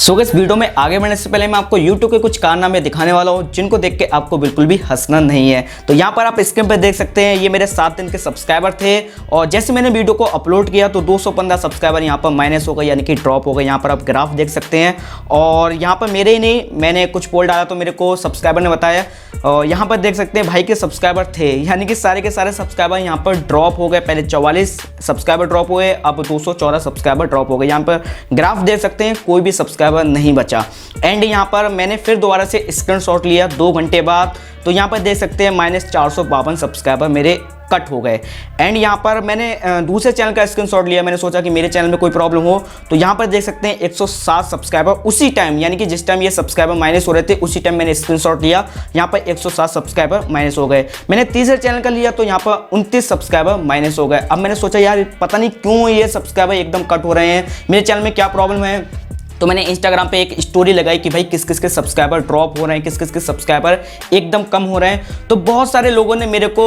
सो इस वीडियो में आगे बढ़ने से पहले मैं आपको YouTube के कुछ कारनामे दिखाने वाला हूँ जिनको देख के आपको बिल्कुल भी हंसना नहीं है। तो यहाँ पर आप स्क्रीन पर देख सकते हैं ये मेरे 7 दिन के सब्सक्राइबर थे और जैसे मैंने वीडियो को अपलोड किया तो 215 सब्सक्राइबर यहाँ पर माइनस हो गए यानी कि ड्रॉप हो गए। यहाँ पर आप ग्राफ देख सकते हैं और यहाँ पर मेरे ही नहीं, मैंने कुछ पोल डाला तो मेरे को सब्सक्राइबर ने बताया और यहाँ पर देख सकते हैं भाई के सब्सक्राइबर थे यानी कि सारे के सारे सब्सक्राइबर यहाँ पर ड्रॉप हो गए। पहले 44 सब्सक्राइबर ड्रॉप हुए, अब 214 सब्सक्राइबर ड्रॉप हो गए। यहाँ पर ग्राफ देख सकते हैं कोई भी सब्सक्राइबर नहीं बचा। एंड यहाँ पर मैंने फिर दोबारा से स्क्रीनशॉट लिया 2 घंटे बाद, तो यहाँ पर देख सकते हैं -452 सब्सक्राइबर मेरे कट हो गए। एंड यहाँ पर मैंने दूसरे चैनल का स्क्रीनशॉट लिया, मैंने सोचा कि मेरे चैनल में कोई प्रॉब्लम हो, तो यहाँ पर देख सकते हैं 107 सब्सक्राइबर उसी टाइम, यानी कि जिस टाइम ये सब्सक्राइबर माइनस हो रहे थे उसी टाइम मैंने स्क्रीनशॉट लिया, यहाँ पर 107 सब्सक्राइबर माइनस हो गए। मैंने तीसरे चैनल का लिया तो यहाँ पर 29 सब्सक्राइबर माइनस हो गए। अब मैंने सोचा यार पता नहीं क्यों ये सब्सक्राइबर एकदम कट हो रहे हैं, मेरे चैनल में क्या प्रॉब्लम है। तो मैंने इंस्टाग्राम पे एक स्टोरी लगाई कि भाई किस किस के सब्सक्राइबर ड्रॉप हो रहे हैं, किस किस के सब्सक्राइबर एकदम कम हो रहे हैं। तो बहुत सारे लोगों ने मेरे को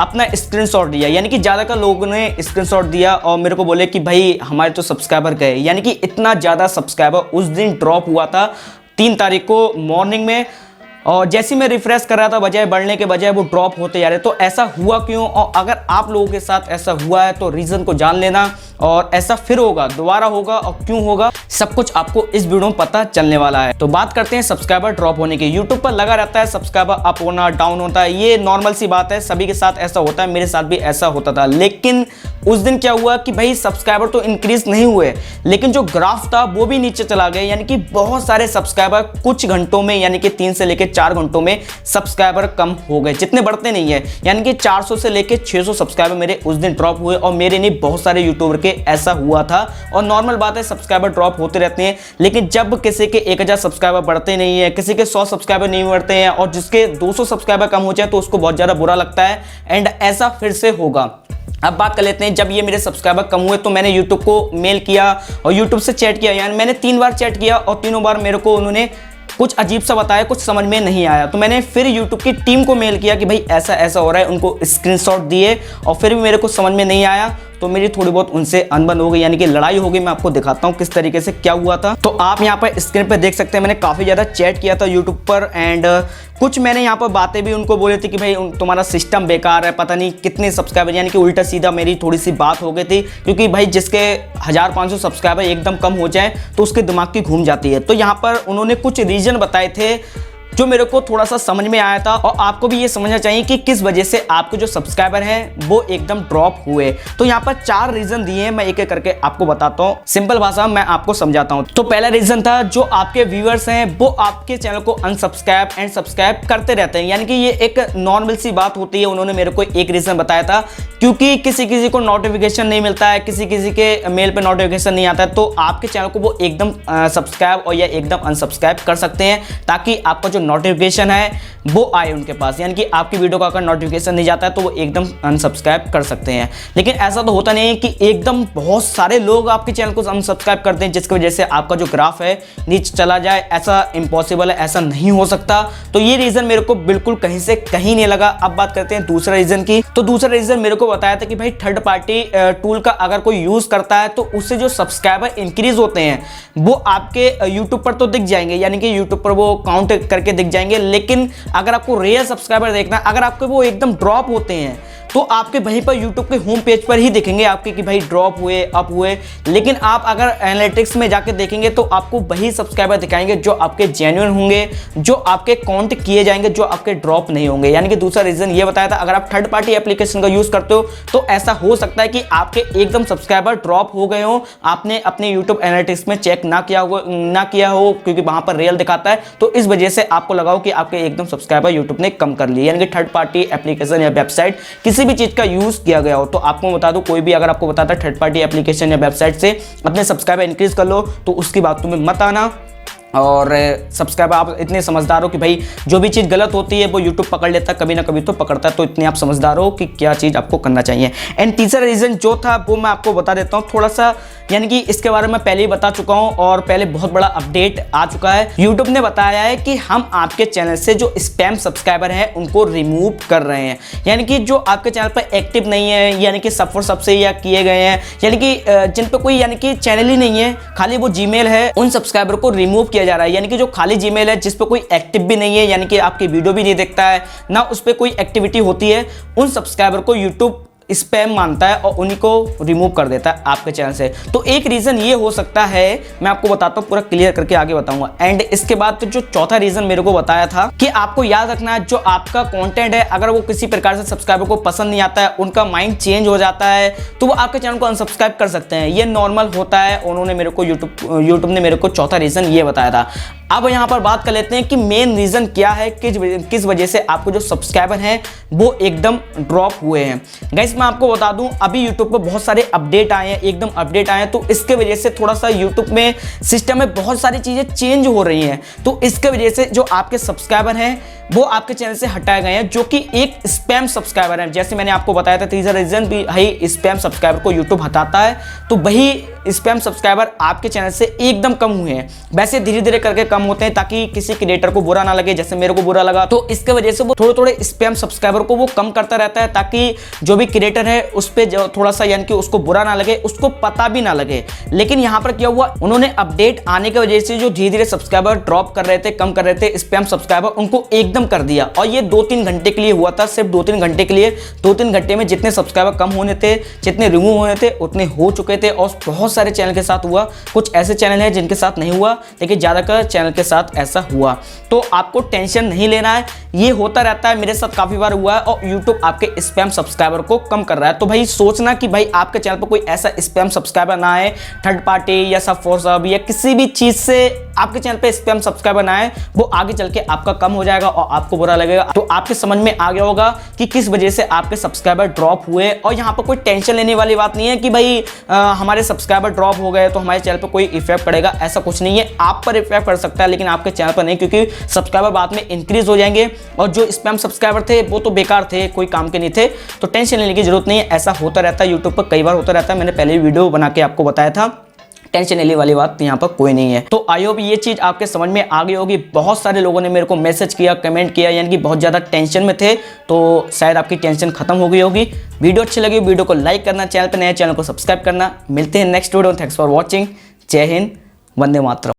अपना स्क्रीनशॉट दिया, यानी कि ज़्यादातर लोगों ने स्क्रीनशॉट दिया और मेरे को बोले कि भाई हमारे तो सब्सक्राइबर गए, यानी कि इतना ज़्यादा सब्सक्राइबर उस दिन ड्रॉप हुआ था 3 तारीख को मॉर्निंग में। और जैसे मैं रिफ्रेश कर रहा था बजाय बढ़ने के बजाय वो ड्रॉप होते जा रहे। तो ऐसा हुआ क्यों, और अगर आप लोगों के साथ ऐसा हुआ है तो रीज़न को जान लेना और ऐसा फिर होगा, दोबारा होगा और क्यों होगा, सब कुछ आपको इस वीडियो में पता चलने वाला है। तो बात करते हैं सब्सक्राइबर ड्रॉप होने की। यूट्यूब पर लगा रहता है सब्सक्राइबर अप होना डाउन होता है, ये नॉर्मल सी बात है, सभी के साथ ऐसा होता है, मेरे साथ भी ऐसा होता था। लेकिन उस दिन क्या हुआ कि भाई सब्सक्राइबर तो इंक्रीज नहीं हुए लेकिन जो ग्राफ था वो भी नीचे चला गया, यानी कि बहुत सारे सब्सक्राइबर कुछ घंटों में, यानी कि 3 से लेकर 4 घंटों में सब्सक्राइबर कम हो गए, जितने बढ़ते नहीं है, यानी कि 400 से लेकर 600 सब्सक्राइबर मेरे उस दिन ड्रॉप हुए। और मेरे नहीं, बहुत सारे यूट्यूबर के ऐसा हुआ था और नॉर्मल बात है, सब्सक्राइबर ड्रॉप होते रहते हैं। लेकिन जब किसी के 1000 सब्सक्राइबर बढ़ते नहीं है, किसी के 100 सब्सक्राइबर नहीं बढ़ते हैं और जिसके 200 सब्सक्राइबर कम हो जाए तो उसको बहुत ज़्यादा बुरा लगता है। एंड ऐसा फिर से होगा। अब बात कर लेते हैं, जब ये मेरे सब्सक्राइबर कम हुए तो मैंने YouTube को मेल किया और YouTube से चैट किया, यानी मैंने 3 बार चैट किया और तीनों बार मेरे को उन्होंने कुछ अजीब सा बताया, कुछ समझ में नहीं आया। तो मैंने फिर YouTube की टीम को मेल किया कि भाई ऐसा ऐसा हो रहा है, उनको स्क्रीनशॉट दिए और फिर भी मेरे को समझ में नहीं आया। तो मेरी थोड़ी बहुत उनसे अनबन हो गई, यानी कि लड़ाई हो गई। मैं आपको दिखाता हूँ किस तरीके से क्या हुआ था। तो आप यहाँ पर स्क्रीन पर देख सकते हैं मैंने काफ़ी ज़्यादा चैट किया था यूट्यूब पर एंड कुछ मैंने यहाँ पर बातें भी उनको बोली थी कि भाई तुम्हारा सिस्टम बेकार है, पता नहीं कितने सब्सक्राइबर, यानी कि उल्टा सीधा मेरी थोड़ी सी बात हो गई थी। क्योंकि भाई जिसके 1500 सब्सक्राइबर एकदम कम हो जाए तो उसके दिमाग की घूम जाती है। तो यहाँ पर उन्होंने कुछ रीज़न बताए थे जो मेरे को थोड़ा सा समझ में आया था और आपको भी ये समझना चाहिए कि किस वजह से आपके जो सब्सक्राइबर हैं वो एकदम ड्रॉप हुए। तो यहाँ पर 4 रीजन दिए हैं, मैं एक एक करके आपको बताता हूँ, सिंपल भाषा में मैं आपको समझाता हूँ। तो पहला रीजन था जो आपके व्यूअर्स हैं वो आपके चैनल को अनसब्सक्राइब एंड सब्सक्राइब करते रहते हैं, यानी कि ये एक नॉर्मल सी बात होती है। उन्होंने मेरे को एक रीजन बताया था क्योंकि किसी किसी को नोटिफिकेशन नहीं मिलता है, किसी किसी के मेल पे नोटिफिकेशन नहीं आता है, तो आपके चैनल को वो एकदम सब्सक्राइब और या एकदम अनसब्सक्राइब कर सकते हैं ताकि आपका जो नोटिफिकेशन है वो आए उनके पास, यानी कि आपकी वीडियो का अगर नोटिफिकेशन नहीं जाता है तो वो एकदम अनसब्सक्राइब कर सकते हैं। लेकिन ऐसा तो होता नहीं है कि एकदम बहुत सारे लोग आपके चैनल को अनसब्सक्राइब करते हैं जिसकी वजह से आपका जो ग्राफ है नीचे चला जाए, ऐसा इम्पॉसिबल है, ऐसा नहीं हो सकता। तो ये रीजन मेरे को बिल्कुल कहीं से कहीं नहीं लगा। अब बात करते हैं दूसरा रीजन की। तो दूसरा रीजन मेरे को बताया था कि भाई थर्ड पार्टी टूल का अगर कोई यूज करता है तो उससे जो सब्सक्राइबर इंक्रीज होते हैं वो आपके यूट्यूब पर तो दिख जाएंगे, यानी कि यूट्यूब पर वो काउंट करके दिख जाएंगे। लेकिन अगर आपको रियल सब्सक्राइबर देखना है, अगर आपके वो एकदम ड्रॉप होते हैं तो आपके वहीं पर यूट्यूब के होम पेज पर ही दिखेंगे आपके कि भाई ड्रॉप हुए, अप हुए। लेकिन आप अगर एनालिटिक्स में जाके देखेंगे तो आपको वही सब्सक्राइबर दिखाएंगे जो आपके जेन्युइन होंगे, जो आपके काउंट किए जाएंगे, जो आपके ड्रॉप नहीं होंगे। यानी कि दूसरा रीजन ये बताया था, अगर आप थर्ड पार्टी एप्लीकेशन का यूज करते हो तो ऐसा हो सकता है कि आपके एकदम सब्सक्राइबर ड्रॉप हो गए हो, आपने अपने यूट्यूब एनालिटिक्स में चेक ना किया हो क्योंकि वहां पर रियल दिखाता है, तो इस वजह से आपको लगा हो कि आपके एकदम सब्सक्राइबर यूट्यूब ने कम कर लिए, यानी कि थर्ड पार्टी एप्लीकेशन या वेबसाइट किसी भी चीज का यूज किया गया हो। तो आपको बता दूं, कोई भी अगर आपको बताता है थर्ड पार्टी एप्लीकेशन या वेबसाइट से अपने सब्सक्राइबर इंक्रीज कर लो तो उसकी बात तुम्हें मत आना। और सब्सक्राइबर आप इतने समझदार हो कि भाई जो भी चीज़ गलत होती है वो यूट्यूब पकड़ लेता है, कभी ना कभी तो पकड़ता है। तो इतने आप समझदार हो कि क्या चीज़ आपको करना चाहिए। एंड तीसरा रीज़न जो था वो मैं आपको बता देता हूँ थोड़ा सा, यानी कि इसके बारे में पहले ही बता चुका हूँ और पहले बहुत बड़ा अपडेट आ चुका है। यूट्यूब ने बताया है कि हम आपके चैनल से जो स्पैम सब्सक्राइबर हैं उनको रिमूव कर रहे हैं, यानी कि जो आपके चैनल पर एक्टिव नहीं है, यानी कि सब फॉर सबसे या किए गए हैं, यानी कि जिन पे कोई यानी कि चैनल ही नहीं है, खाली वो जीमेल है, उन सब्सक्राइबर को रिमूव किया जा रहा है। यानी कि जो खाली जीमेल है जिस पे कोई एक्टिव भी नहीं है, यानी कि आपकी वीडियो भी नहीं देखता है ना उस पर कोई एक्टिविटी होती है, उन सब्सक्राइबर को यूट्यूब स्पैम मानता है और उन्हीं को रिमूव कर देता है आपके चैनल से। तो एक रीज़न ये हो सकता है, मैं आपको बताता हूँ, पूरा क्लियर करके आगे बताऊंगा। एंड इसके बाद तो जो चौथा रीज़न मेरे को बताया था कि आपको याद रखना है जो आपका कंटेंट है, अगर वो किसी प्रकार से सब्सक्राइबर को पसंद नहीं आता है, उनका माइंड चेंज हो जाता है, तो वो आपके चैनल को अनसब्सक्राइब कर सकते हैं। ये नॉर्मल होता है। उन्होंने मेरे को यूट्यूब ने मेरे को चौथा रीज़न ये बताया था। अब यहाँ पर बात कर लेते हैं कि मेन रीज़न क्या है, किस वजह से आपको जो सब्सक्राइबर हैं वो एकदम ड्रॉप हुए हैं। गाइस मैं आपको बता दूं, अभी यूट्यूब पर बहुत सारे अपडेट आए हैं, एकदम अपडेट आए हैं, तो इसके वजह से थोड़ा सा यूट्यूब में सिस्टम में बहुत सारी चीज़ें चेंज हो रही हैं। तो इसके वजह से जो आपके सब्सक्राइबर हैं वो आपके चैनल से हटाए गए हैं, जो कि एक स्पैम सब्सक्राइबर है। जैसे मैंने आपको बताया था, तीसरा रीज़न भी है, स्पैम सब्सक्राइबर को यूट्यूब हटाता है, तो वही स्पैम सब्सक्राइबर आपके चैनल से एकदम कम हुए हैं। वैसे धीरे धीरे करके कम होते हैं ताकि किसी क्रिएटर को बुरा ना लगे, जैसे मेरे को बुरा लगा, तो इसके वजह से वो थोड़े थोड़े स्पैम सब्सक्राइबर को वो कम करता रहता है, ताकि जो भी क्रिएटर है उस पर थोड़ा सा यानी कि उसको बुरा ना लगे, उसको पता भी ना लगे। लेकिन यहाँ पर क्या हुआ, उन्होंने अपडेट आने की वजह से जो धीरे धीरे सब्सक्राइबर ड्रॉप कर रहे थे, कम कर रहे थे स्पैम सब्सक्राइबर, उनको एकदम कर दिया। और ये 2-3 घंटे के लिए हुआ था, सिर्फ 2-3 घंटे के लिए। 2-3 घंटे में जितने सब्सक्राइबर कम होने थे, जितने रिमूव होने थे, उतने हो चुके थे। और बहुत सारे चैनल के साथ हुआ, कुछ ऐसे चैनल हैं जिनके साथ नहीं हुआ, लेकिन ज़्यादातर चैनल के साथ ऐसा हुआ। तो आपको टेंशन नहीं लेना है, ये होता रहता है, मेरे साथ काफ़ी बार हुआ है। और यूट्यूब आपके स्पैम सब्सक्राइबर को कम कर रहा है। तो भाई सोचना कि भाई आपके चैनल पर कोई ऐसा स्पैम सब्सक्राइबर ना आए, थर्ड पार्टी या सब फॉर सब या किसी भी चीज़ से आपके चैनल पे स्पैम सब्सक्राइबर ना आए, वो आगे चल के आपका कम हो जाएगा और आपको बुरा लगेगा। तो आपके समझ में आ गया होगा कि किस वजह से आपके सब्सक्राइबर ड्रॉप हुए। और यहाँ पर कोई टेंशन लेने वाली बात नहीं है कि भाई हमारे सब्सक्राइबर ड्रॉप हो गए तो हमारे चैनल पर कोई इफेक्ट पड़ेगा, ऐसा कुछ नहीं है। आप पर इफेक्ट पड़ सकता है लेकिन आपके चैनल पर नहीं, क्योंकि सब्सक्राइबर बाद में इंक्रीज हो जाएंगे और जो स्पैम सब्सक्राइबर थे वो तो बेकार थे, कोई काम के नहीं थे। तो टेंशन लेने की जरूरत नहीं है, ऐसा होता रहता है यूट्यूब पर, कई बार होता रहता है। मैंने पहले वीडियो बना के आपको बताया था, टेंशन लेने वाली बात यहाँ पर कोई नहीं है। तो आई होप ये चीज़ आपके समझ में आ गई होगी। बहुत सारे लोगों ने मेरे को मैसेज किया, कमेंट किया, यानी कि बहुत ज़्यादा टेंशन में थे, तो शायद आपकी टेंशन खत्म हो गई होगी। वीडियो अच्छी लगी, वीडियो को लाइक करना, चैनल पर नए चैनल को सब्सक्राइब करना। मिलते हैं next video. Thanks for watching. जय हिंद, वंदे मातरम।